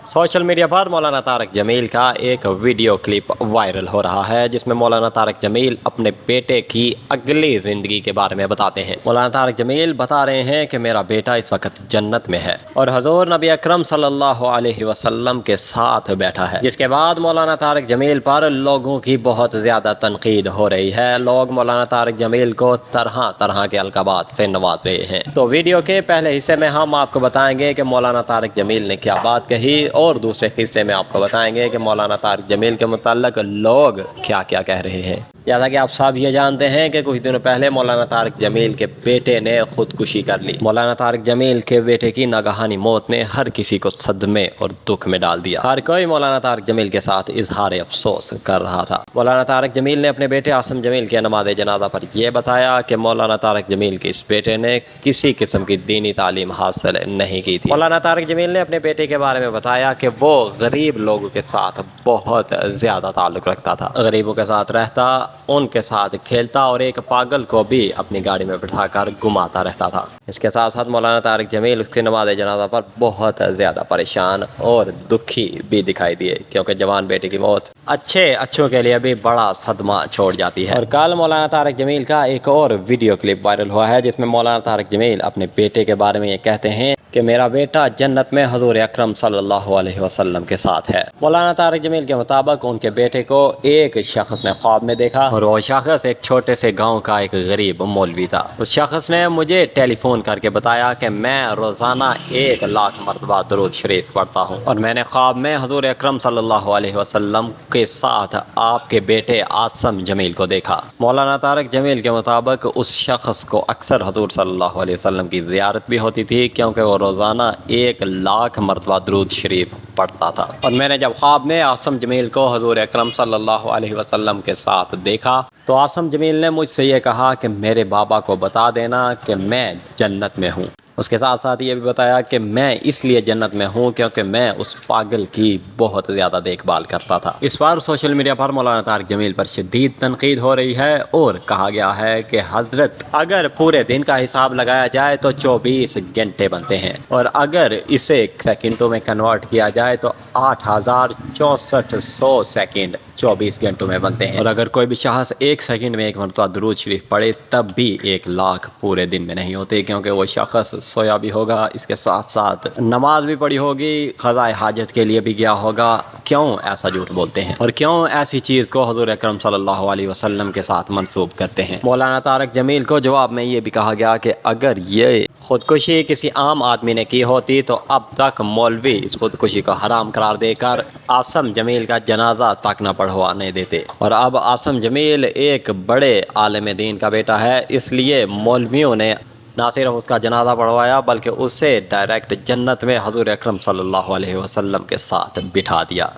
Social media पर मौलाना तारक जमील का एक वीडियो क्लिप वायरल हो रहा है जिसमें मौलाना तारक जमील अपने बेटे की अगली ज़िंदगी के बारे में बताते हैं। मौलाना तारक जमील बता रहे हैं कि मेरा बेटा इस वक्त जन्नत में है और हजूर नबी अकरम सल्लल्लाहु अलैहि वसल्लम के साथ बैठा है। जिसके बाद मौलाना तारक जमील पर लोगों की बहुत ज़्यादा तनकीद हो रही है। लोग मौलाना तारक जमील को तरह तरह के अलकाबात से नवाज रहे हैं। तो वीडियो के पहले हिस्से में हम आपको बताएंगे कि मौलाना तारक जमील ने क्या बात कही और दूसरे हिस्से में आपको बताएंगे कि मौलाना तारक जमील के मुताल्लिक लोग क्या क्या कह रहे हैं। जैसा कि आप सब ये जानते हैं कि कुछ दिनों पहले मौलाना तारक जमील के बेटे ने खुदकुशी कर ली। मौलाना तारक जमील के बेटे की नागहानी मौत ने हर किसी को सदमे और दुख में डाल दिया। हर कोई मौलाना तारक जमील के साथ इजहार अफसोस कर रहा था। मौलाना तारक जमील ने अपने बेटे आसम जमील के नमाज जनाजा पर यह बताया कि मौलाना तारक जमील के इस बेटे ने किसी किस्म की दीनी तालीम हासिल नहीं की थी। मौलाना तारक जमील ने अपने बेटे के बारे में बताया कि वो गरीब लोगों के साथ बहुत ज़्यादा ताल्लुक़ रखता था, गरीबों के साथ रहता, उनके साथ खेलता और एक पागल को भी अपनी गाड़ी में बिठाकर घुमाता रहता था। इसके साथ साथ मौलाना तारक जमील उसकी नमाज जनाजा पर बहुत ज़्यादा परेशान और दुखी भी दिखाई दिए, क्योंकि जवान बेटे की मौत अच्छों के लिए भी बड़ा सदमा छोड़ जाती है। और कल मौलाना तारक जमील का एक और वीडियो क्लिप वायरल हुआ है जिसमें मौलाना तारक जमील अपने बेटे के बारे में ये कहते हैं कि मेरा बेटा जन्नत में हजूर अकरम सल्लल्लाहु अलैहि वसल्लम के साथ है। मौलाना तारक जमील के मुताबिक उनके बेटे को एक शख्स ने ख्वाब में देखा और वो शख्स एक छोटे से गांव का एक गरीब मौलवी था। उस शख्स ने मुझे टेलीफोन करके बताया कि मैं रोज़ाना 1,00,000 मरतबा दुरूद शरीफ पढ़ता हूँ और मैंने ख्वाब में हजूर अकरम सल्लल्लाहु अलैहि वसल्लम के साथ आपके बेटे आसम जमील को देखा। मौलाना तारक जमील के मुताबिक उस शख्स को अक्सर हजूर सल्लल्लाहु अलैहि वसल्लम की ज़ियारत भी होती थी, क्योंकि वो रोज़ाना 1,00,000 मरतबा दुरूद शरीफ पढ़ता था। और मैंने जब ख्वाब में आसम जमील को हजूर अकरम सल्लल्लाहु अलैहि वसल्लम के साथ देखा तो आसम जमील ने मुझसे ये कहा कि मेरे बाबा को बता देना कि मैं जन्नत में हूँ। उसके साथ साथ ये भी बताया कि मैं इसलिए जन्नत में हूँ क्योंकि मैं उस पागल की बहुत ज़्यादा देखभाल करता था। इस बार सोशल मीडिया पर मौलाना तारक जमील पर शदीद तनकीद हो रही है और कहा गया है कि हजरत अगर पूरे दिन का हिसाब लगाया जाए तो 24 घंटे बनते हैं और अगर इसे सेकंडों में कन्वर्ट किया जाए तो 8,6400 सेकंड 24 घंटों में बनते हैं। और अगर कोई भी शख्स 1 सेकंड में 1 मरतबा दुरूद शरीफ पढ़े तब भी 1,00,000 पूरे दिन में नहीं होते, क्योंकि वो शख्स सोया भी होगा, इसके साथ साथ नमाज भी पढ़ी होगी, क़ज़ाए हाजत के लिए भी गया होगा। क्यों ऐसा झूठ बोलते हैं और क्यों ऐसी चीज़ को हुज़ूर अकरम सल्लल्लाहु अलैहि वसल्लम के साथ मंसूब करते हैं। मौलाना तारक जमील को जवाब में ये भी कहा गया कि अगर ये खुदकुशी किसी आम आदमी ने की होती तो अब तक मौलवी इस खुदकुशी को हराम करार देकर आसम जमील का जनाजा तक न पढ़वाने देते। और अब आसम जमील एक बड़े आलिम दीन का बेटा है, इसलिए मौलवियों ने ना सिर्फ उसका जनाजा पढ़वाया बल्कि उसे डायरेक्ट जन्नत में हजूर अकरम सल्लल्लाहु अलैहि वसल्लम के साथ बिठा दिया।